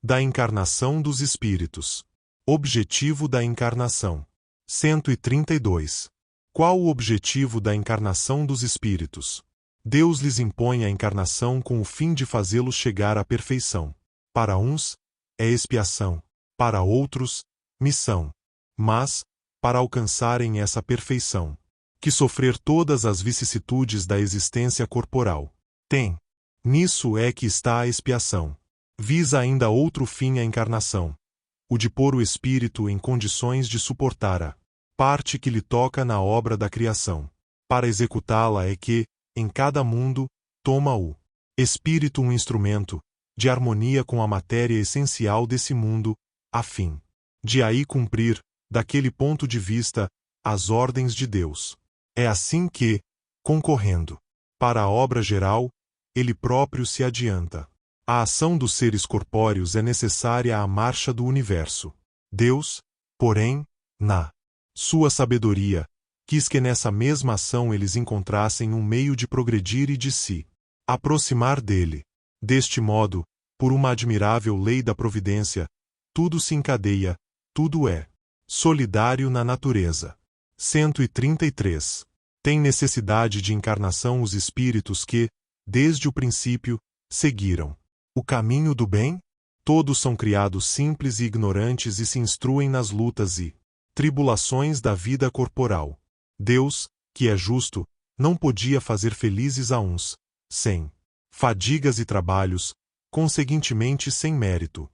Da encarnação dos espíritos. Objetivo da encarnação. 132. Qual o objetivo da encarnação dos espíritos? Deus lhes impõe a encarnação com o fim de fazê-los chegar à perfeição. Para uns, é expiação, para outros, missão. Mas, para alcançarem essa perfeição, que sofrer todas as vicissitudes da existência corporal. Tem. Nisso é que está a expiação. Visa ainda outro fim a encarnação, o de pôr o espírito em condições de suportar a parte que lhe toca na obra da criação. Para executá-la é que, em cada mundo, toma o espírito um instrumento de harmonia com a matéria essencial desse mundo, a fim de aí cumprir, daquele ponto de vista, as ordens de Deus. É assim que, concorrendo para a obra geral, ele próprio se adianta. A ação dos seres corpóreos é necessária à marcha do universo. Deus, porém, na sua sabedoria, quis que nessa mesma ação eles encontrassem um meio de progredir e de se aproximar dele. Deste modo, por uma admirável lei da providência, tudo se encadeia, tudo é solidário na natureza. 133. Tem necessidade de encarnação os espíritos que, desde o princípio, seguiram o caminho do bem? Todos são criados simples e ignorantes e se instruem nas lutas e tribulações da vida corporal. Deus, que é justo, não podia fazer felizes a uns, sem fadigas e trabalhos, conseguintemente sem mérito.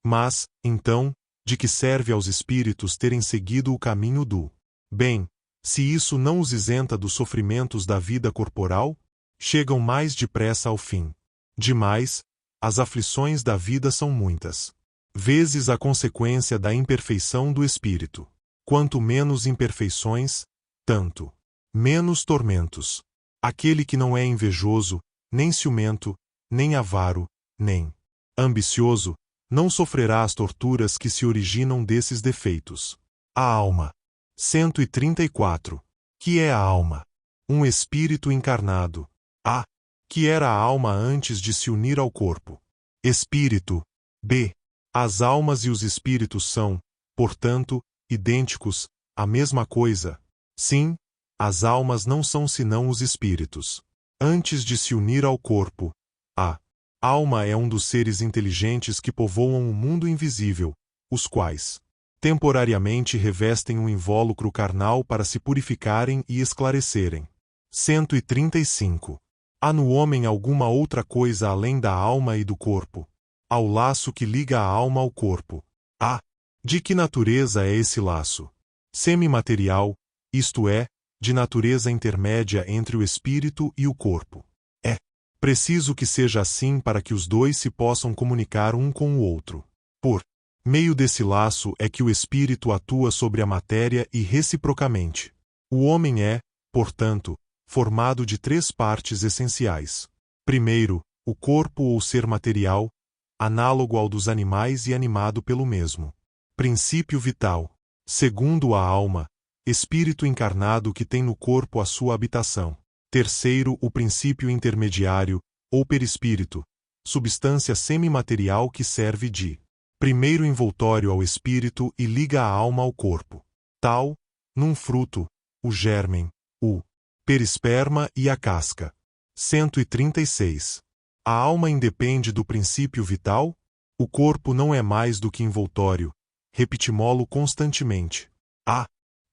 Mas, então, de que serve aos espíritos terem seguido o caminho do bem, se isso não os isenta dos sofrimentos da vida corporal? Chegam mais depressa ao fim. Demais, as aflições da vida são muitas vezes a consequência da imperfeição do espírito. Quanto menos imperfeições, tanto menos tormentos. Aquele que não é invejoso, nem ciumento, nem avaro, nem ambicioso, não sofrerá as torturas que se originam desses defeitos. A alma. 134. Que é a alma? Um espírito encarnado. Que era a alma antes de se unir ao corpo. Espírito. B. As almas e os espíritos são, portanto, idênticos, a mesma coisa. Sim, as almas não são senão os espíritos. Antes de se unir ao corpo, a alma é um dos seres inteligentes que povoam o mundo invisível, os quais temporariamente revestem um invólucro carnal para se purificarem e esclarecerem. 135. Há no homem alguma outra coisa além da alma e do corpo? Ao laço que liga a alma ao corpo. De que natureza é esse laço? Semimaterial, isto é, de natureza intermédia entre o espírito e o corpo. É preciso que seja assim para que os dois se possam comunicar um com o outro. Por meio desse laço é que o espírito atua sobre a matéria e reciprocamente. O homem é, portanto, formado de três partes essenciais. Primeiro, o corpo ou ser material, análogo ao dos animais e animado pelo mesmo princípio vital. Segundo, a alma, espírito encarnado que tem no corpo a sua habitação. Terceiro, o princípio intermediário, ou perispírito, substância semimaterial que serve de primeiro envoltório ao espírito e liga a alma ao corpo. Tal, num fruto, o gérmen, o perisperma e a casca. 136. A alma independe do princípio vital? O corpo não é mais do que envoltório, repetimolo constantemente.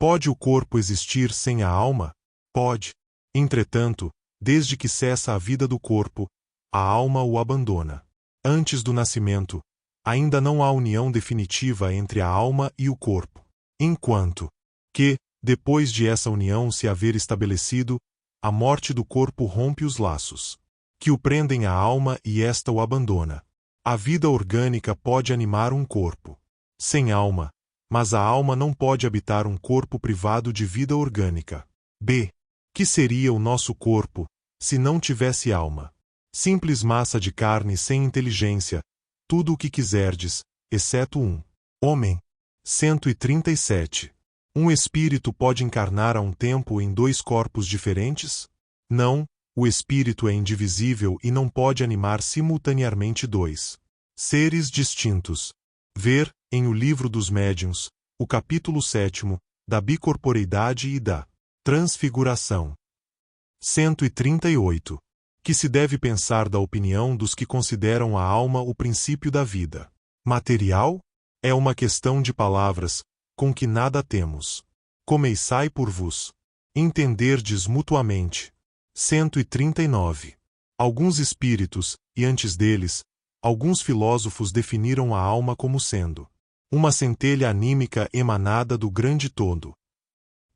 Pode o corpo existir sem a alma? Pode. Entretanto, desde que cessa a vida do corpo, a alma o abandona. Antes do nascimento, ainda não há união definitiva entre a alma e o corpo. Enquanto que, depois de essa união se haver estabelecido, a morte do corpo rompe os laços que o prendem à alma e esta o abandona. A vida orgânica pode animar um corpo sem alma, mas a alma não pode habitar um corpo privado de vida orgânica. B. Que seria o nosso corpo, se não tivesse alma? Simples massa de carne sem inteligência, tudo o que quiserdes, exceto um homem. 137. Um espírito pode encarnar a um tempo em dois corpos diferentes? Não, o espírito é indivisível e não pode animar simultaneamente dois Seres distintos. Ver, em O Livro dos Médiuns, o capítulo 7º, da bicorporeidade e da transfiguração. 138. Que se deve pensar da opinião dos que consideram a alma o princípio da vida material? É uma questão de palavras, com que nada temos. Começai por vos entenderdes mutuamente. 139. Alguns espíritos, e antes deles, alguns filósofos definiram a alma como sendo uma centelha anímica emanada do grande todo.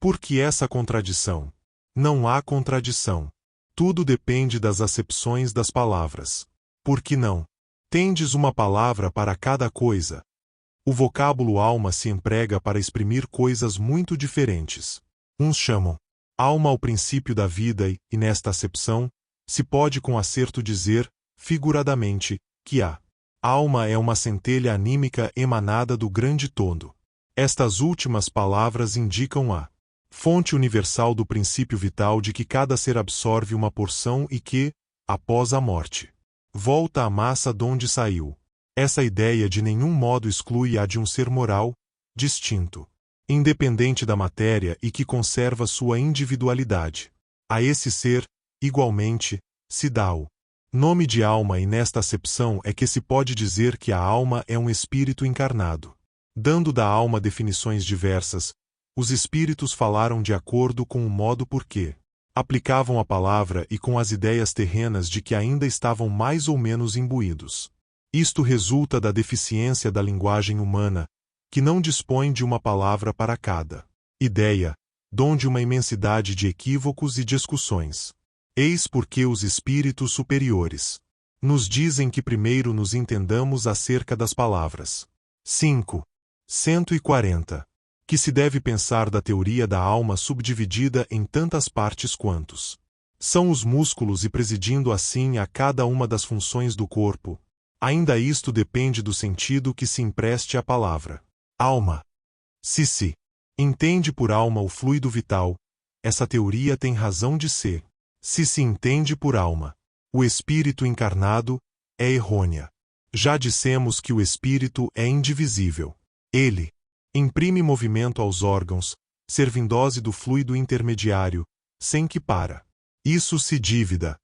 Por que essa contradição? Não há contradição. Tudo depende das acepções das palavras. Por que não? Tendes uma palavra para cada coisa. O vocábulo alma se emprega para exprimir coisas muito diferentes. Uns chamam alma ao princípio da vida e, nesta acepção, se pode com acerto dizer, figuradamente, que a alma é uma centelha anímica emanada do grande todo. Estas últimas palavras indicam a fonte universal do princípio vital de que cada ser absorve uma porção e que, após a morte, volta à massa donde saiu. Essa ideia de nenhum modo exclui a de um ser moral, distinto, independente da matéria e que conserva sua individualidade. A esse ser, igualmente, se dá o nome de alma e nesta acepção é que se pode dizer que a alma é um espírito encarnado. Dando da alma definições diversas, os espíritos falaram de acordo com o modo por que aplicavam a palavra e com as ideias terrenas de que ainda estavam mais ou menos imbuídos. Isto resulta da deficiência da linguagem humana, que não dispõe de uma palavra para cada ideia, donde uma imensidade de equívocos e discussões. Eis porque os espíritos superiores nos dizem que primeiro nos entendamos acerca das palavras. 5. 140. Que se deve pensar da teoria da alma subdividida em tantas partes quantos são os músculos e presidindo assim a cada uma das funções do corpo. Ainda isto depende do sentido que se empreste à palavra alma. Se entende por alma o fluido vital, essa teoria tem razão de ser. Se entende por alma o espírito encarnado, é errônea. Já dissemos que o espírito é indivisível. Ele imprime movimento aos órgãos, servindo-se do fluido intermediário, sem que para isso se dívida.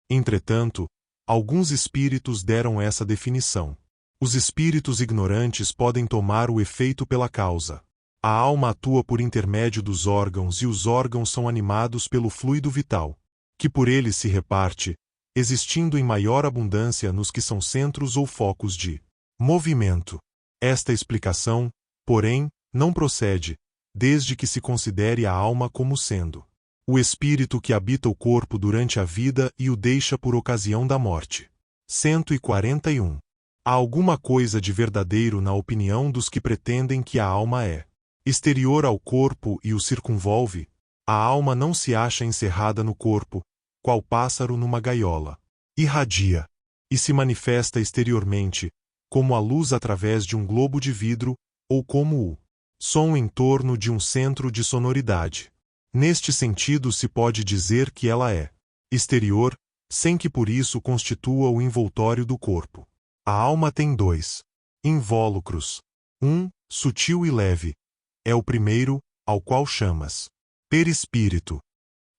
Entretanto, alguns espíritos deram essa definição. Os espíritos ignorantes podem tomar o efeito pela causa. A alma atua por intermédio dos órgãos e os órgãos são animados pelo fluido vital, que por eles se reparte, existindo em maior abundância nos que são centros ou focos de movimento. Esta explicação, porém, não procede, desde que se considere a alma como sendo o espírito que habita o corpo durante a vida e o deixa por ocasião da morte. 141. Há alguma coisa de verdadeiro na opinião dos que pretendem que a alma é exterior ao corpo e o circunvolve? A alma não se acha encerrada no corpo, qual pássaro numa gaiola. Irradia e se manifesta exteriormente, como a luz através de um globo de vidro, ou como o som em torno de um centro de sonoridade. Neste sentido se pode dizer que ela é exterior, sem que por isso constitua o envoltório do corpo. A alma tem dois invólucros. Um, sutil e leve, é o primeiro, ao qual chamas perispírito.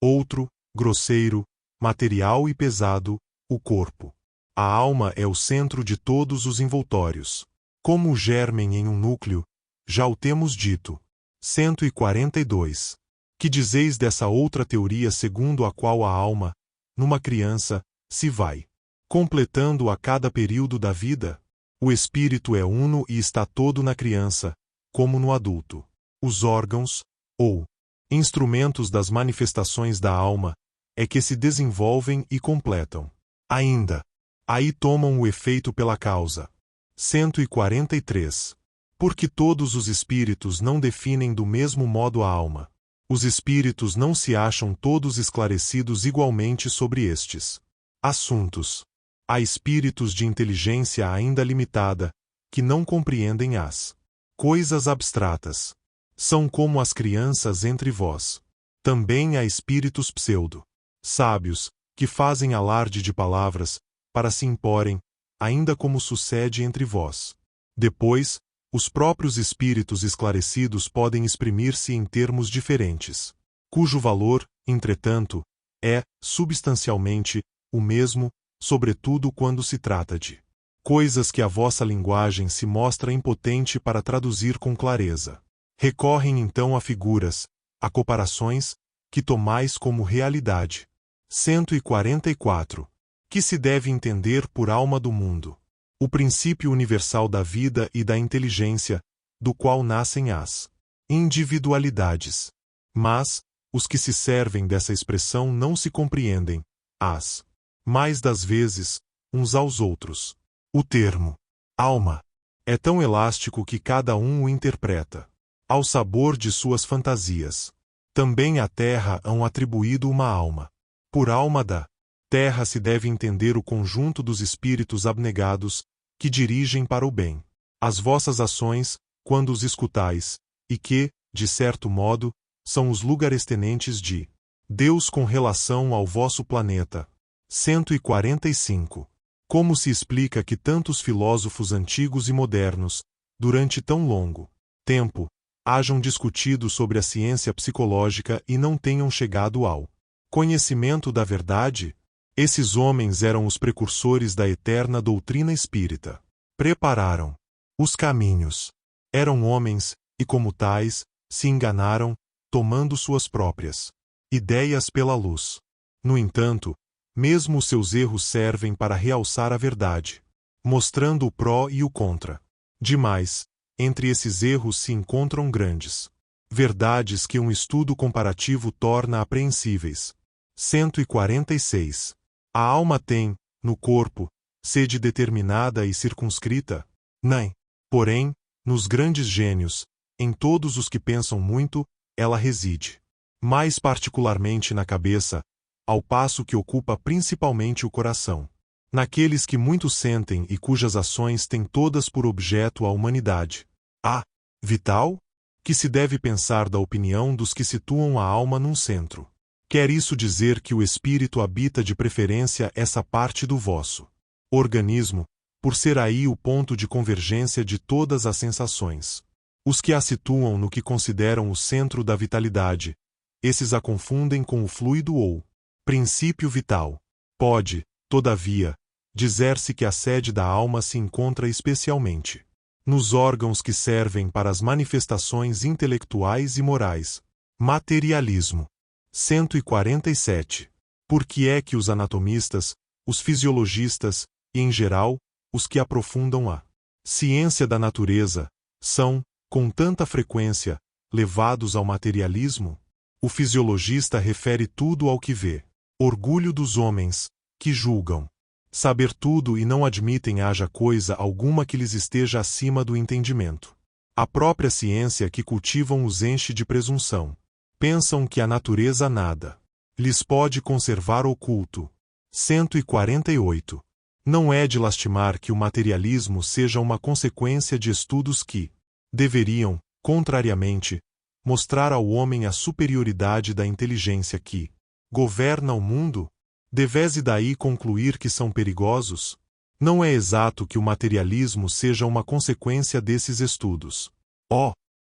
Outro, grosseiro, material e pesado, o corpo. A alma é o centro de todos os envoltórios. Como o gérmen em um núcleo, já o temos dito. 142. Que dizeis dessa outra teoria segundo a qual a alma, numa criança, se vai completando a cada período da vida? O espírito é uno e está todo na criança, como no adulto. Os órgãos, ou instrumentos das manifestações da alma, é que se desenvolvem e completam. Ainda, aí tomam o efeito pela causa. 143. Porque todos os espíritos não definem do mesmo modo a alma. Os espíritos não se acham todos esclarecidos igualmente sobre estes assuntos. Há espíritos de inteligência ainda limitada, que não compreendem as coisas abstratas. São como as crianças entre vós. Também há espíritos pseudo sábios, que fazem alarde de palavras, para se imporem, ainda como sucede entre vós. Depois, os próprios espíritos esclarecidos podem exprimir-se em termos diferentes, cujo valor, entretanto, é, substancialmente, o mesmo, sobretudo quando se trata de coisas que a vossa linguagem se mostra impotente para traduzir com clareza. Recorrem então a figuras, a comparações, que tomais como realidade. 144. Que se deve entender por alma do mundo? O princípio universal da vida e da inteligência, do qual nascem as individualidades. Mas, os que se servem dessa expressão não se compreendem, mais das vezes, uns aos outros. O termo alma é tão elástico que cada um o interpreta ao sabor de suas fantasias. Também à terra hão atribuído uma alma. Por alma da terra se deve entender o conjunto dos espíritos abnegados que dirigem para o bem as vossas ações, quando os escutais, e que, de certo modo, são os lugartenentes de Deus com relação ao vosso planeta. 145. Como se explica que tantos filósofos antigos e modernos, durante tão longo tempo, hajam discutido sobre a ciência psicológica e não tenham chegado ao conhecimento da verdade? Esses homens eram os precursores da eterna doutrina espírita. Prepararam os caminhos. Eram homens, e como tais, se enganaram, tomando suas próprias ideias pela luz. No entanto, mesmo os seus erros servem para realçar a verdade, mostrando o pró e o contra. Demais, entre esses erros se encontram grandes verdades que um estudo comparativo torna apreensíveis. 146. A alma tem, no corpo, sede determinada e circunscrita? Nem. Porém, nos grandes gênios, em todos os que pensam muito, ela reside. Mais particularmente na cabeça, ao passo que ocupa principalmente o coração. Naqueles que muito sentem e cujas ações têm todas por objeto a humanidade. A vital? Que se deve pensar da opinião dos que situam a alma num centro. Quer isso dizer que o espírito habita de preferência essa parte do vosso organismo, por ser aí o ponto de convergência de todas as sensações. Os que a situam no que consideram o centro da vitalidade, esses a confundem com o fluido ou princípio vital. Pode, todavia, dizer-se que a sede da alma se encontra especialmente nos órgãos que servem para as manifestações intelectuais e morais. Materialismo. 147. Por que é que os anatomistas, os fisiologistas, e em geral, os que aprofundam a ciência da natureza, são, com tanta frequência, levados ao materialismo? O fisiologista refere tudo ao que vê. Orgulho dos homens, que julgam saber tudo e não admitem haja coisa alguma que lhes esteja acima do entendimento. A própria ciência que cultivam os enche de presunção. Pensam que a natureza nada lhes pode conservar oculto. 148. Não é de lastimar que o materialismo seja uma consequência de estudos que deveriam, contrariamente, mostrar ao homem a superioridade da inteligência que governa o mundo? Devese daí concluir que são perigosos? Não é exato que o materialismo seja uma consequência desses estudos.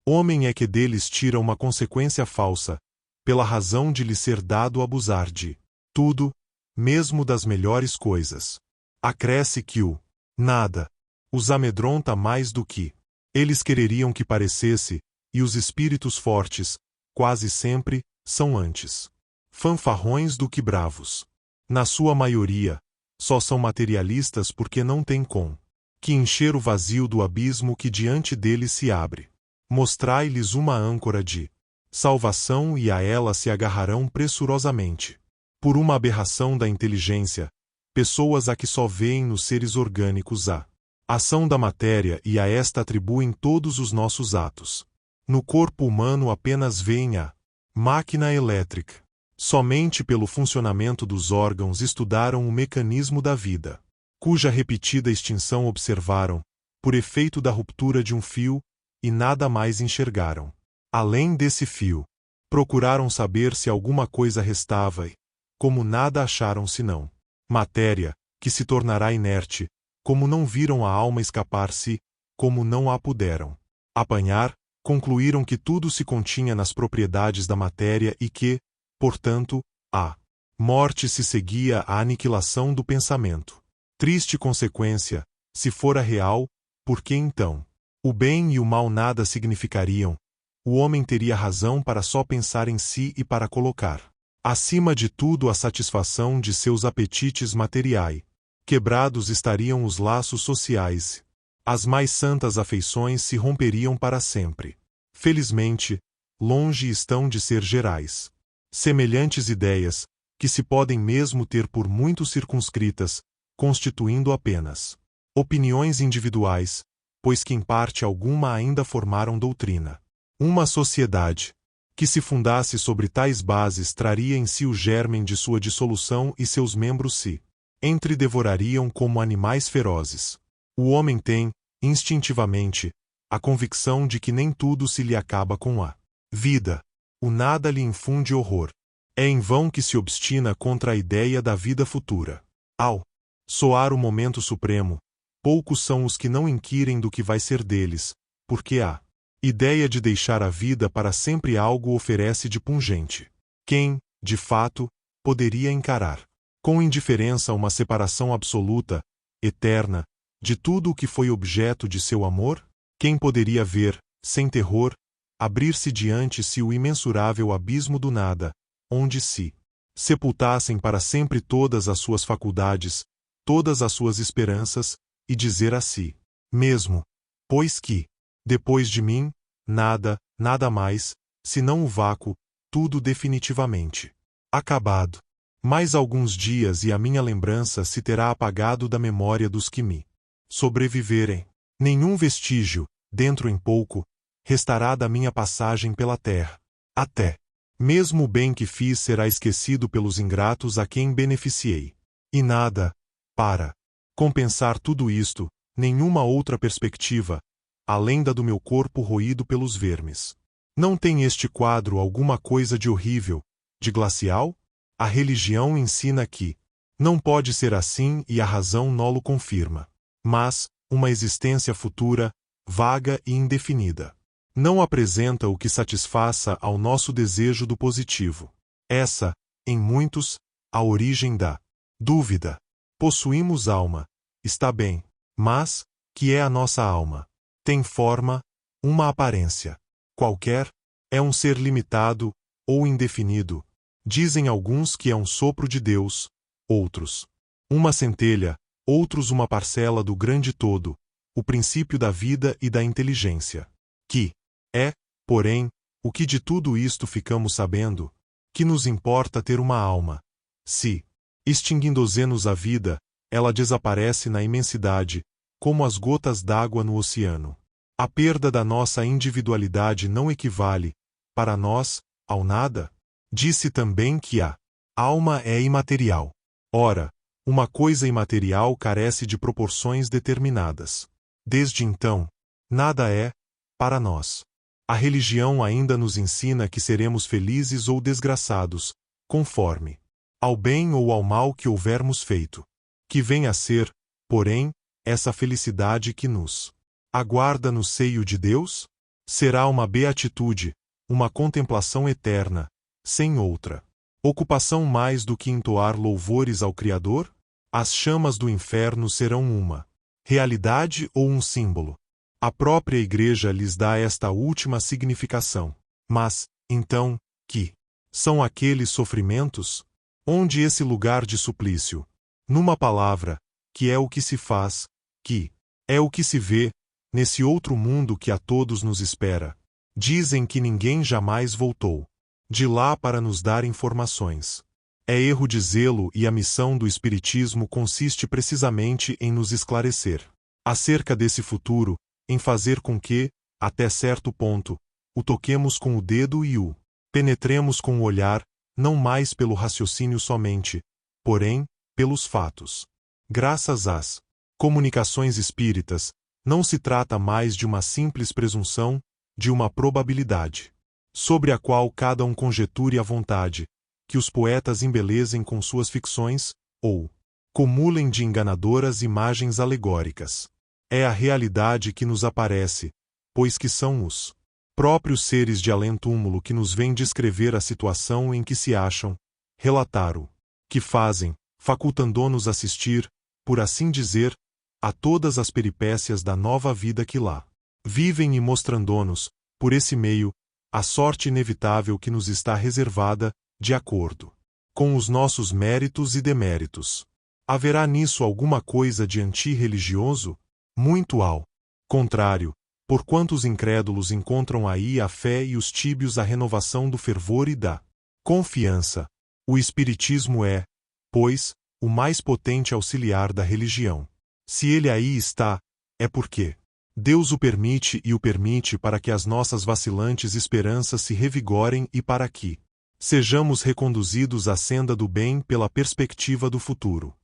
Homem é que deles tira uma consequência falsa, pela razão de lhe ser dado abusar de tudo, mesmo das melhores coisas. Acresce que o nada os amedronta mais do que eles quereriam que parecesse, e os espíritos fortes, quase sempre, são antes fanfarrões do que bravos. Na sua maioria, só são materialistas porque não têm com que encher o vazio do abismo que diante deles se abre. Mostrai-lhes uma âncora de salvação e a ela se agarrarão pressurosamente. Por uma aberração da inteligência, pessoas a que só veem nos seres orgânicos a ação da matéria e a esta atribuem todos os nossos atos. No corpo humano apenas veem a máquina elétrica. Somente pelo funcionamento dos órgãos estudaram o mecanismo da vida, cuja repetida extinção observaram, por efeito da ruptura de um fio, e nada mais enxergaram. Além desse fio, procuraram saber se alguma coisa restava e, como nada acharam senão matéria, que se tornará inerte, como não viram a alma escapar-se, como não a puderam apanhar, concluíram que tudo se continha nas propriedades da matéria e que, portanto, a morte se seguia à aniquilação do pensamento. Triste consequência, se fora real, porque então o bem e o mal nada significariam, o homem teria razão para só pensar em si e para colocar acima de tudo a satisfação de seus apetites materiais. Quebrados estariam os laços sociais. As mais santas afeições se romperiam para sempre. Felizmente, longe estão de ser gerais. Semelhantes ideias, que se podem mesmo ter por muito circunscritas, constituindo apenas opiniões individuais, pois que em parte alguma ainda formaram doutrina. Uma sociedade que se fundasse sobre tais bases traria em si o germen de sua dissolução e seus membros se entredevorariam como animais ferozes. O homem tem, instintivamente, a convicção de que nem tudo se lhe acaba com a vida. O nada lhe infunde horror. É em vão que se obstina contra a ideia da vida futura. Ao soar o momento supremo, poucos são os que não inquirem do que vai ser deles, porque a ideia de deixar a vida para sempre algo oferece de pungente. Quem, de fato, poderia encarar com indiferença uma separação absoluta, eterna, de tudo o que foi objeto de seu amor? Quem poderia ver, sem terror, abrir-se diante-se o imensurável abismo do nada, onde se sepultassem para sempre todas as suas faculdades, todas as suas esperanças, e dizer a si mesmo, pois que, depois de mim, nada, nada mais, senão o vácuo, tudo definitivamente acabado. Mais alguns dias e a minha lembrança se terá apagado da memória dos que me sobreviverem. Nenhum vestígio, dentro em pouco, restará da minha passagem pela terra. Até mesmo o bem que fiz será esquecido pelos ingratos a quem beneficiei. E nada, para compensar tudo isto, nenhuma outra perspectiva, além da do meu corpo roído pelos vermes. Não tem este quadro alguma coisa de horrível, de glacial? A religião ensina que não pode ser assim e a razão nolo confirma. Mas, uma existência futura, vaga e indefinida, não apresenta o que satisfaça ao nosso desejo do positivo. Essa, em muitos, a origem da dúvida. Possuímos alma, está bem, mas, que é a nossa alma? Tem forma, uma aparência qualquer, é um ser limitado, ou indefinido. Dizem alguns que é um sopro de Deus, outros uma centelha, outros uma parcela do grande todo, o princípio da vida e da inteligência. Que é, porém, o que de tudo isto ficamos sabendo? Que nos importa ter uma alma? Se, extinguindo-se-nos a vida, ela desaparece na imensidade, como as gotas d'água no oceano. A perda da nossa individualidade não equivale, para nós, ao nada? Disse também que a alma é imaterial. Ora, uma coisa imaterial carece de proporções determinadas. Desde então, nada é, para nós. A religião ainda nos ensina que seremos felizes ou desgraçados, conforme ao bem ou ao mal que houvermos feito. Que vem a ser, porém, essa felicidade que nos aguarda no seio de Deus? Será uma beatitude, uma contemplação eterna, sem outra ocupação mais do que entoar louvores ao Criador? As chamas do inferno serão uma realidade ou um símbolo? A própria Igreja lhes dá esta última significação. Mas, então, que são aqueles sofrimentos? Onde esse lugar de suplício? Numa palavra, que é o que se faz, que é o que se vê, nesse outro mundo que a todos nos espera. Dizem que ninguém jamais voltou de lá para nos dar informações. É erro dizê-lo e a missão do Espiritismo consiste precisamente em nos esclarecer acerca desse futuro, em fazer com que, até certo ponto, o toquemos com o dedo e o penetremos com o olhar, não mais pelo raciocínio somente, porém, pelos fatos. Graças às comunicações espíritas, não se trata mais de uma simples presunção, de uma probabilidade, sobre a qual cada um conjeture à vontade, que os poetas embelezem com suas ficções, ou comulem de enganadoras imagens alegóricas. É a realidade que nos aparece, pois que são os próprios seres de além-túmulo que nos vêm descrever a situação em que se acham, relatar o que fazem, facultando-nos assistir, por assim dizer, a todas as peripécias da nova vida que lá vivem e mostrando-nos, por esse meio, a sorte inevitável que nos está reservada, de acordo com os nossos méritos e deméritos. Haverá nisso alguma coisa de anti-religioso? Muito ao contrário, porquanto os incrédulos encontram aí a fé e os tíbios a renovação do fervor e da confiança. O Espiritismo é, pois, o mais potente auxiliar da religião. Se ele aí está, é porque Deus o permite e o permite para que as nossas vacilantes esperanças se revigorem e para que sejamos reconduzidos à senda do bem pela perspectiva do futuro.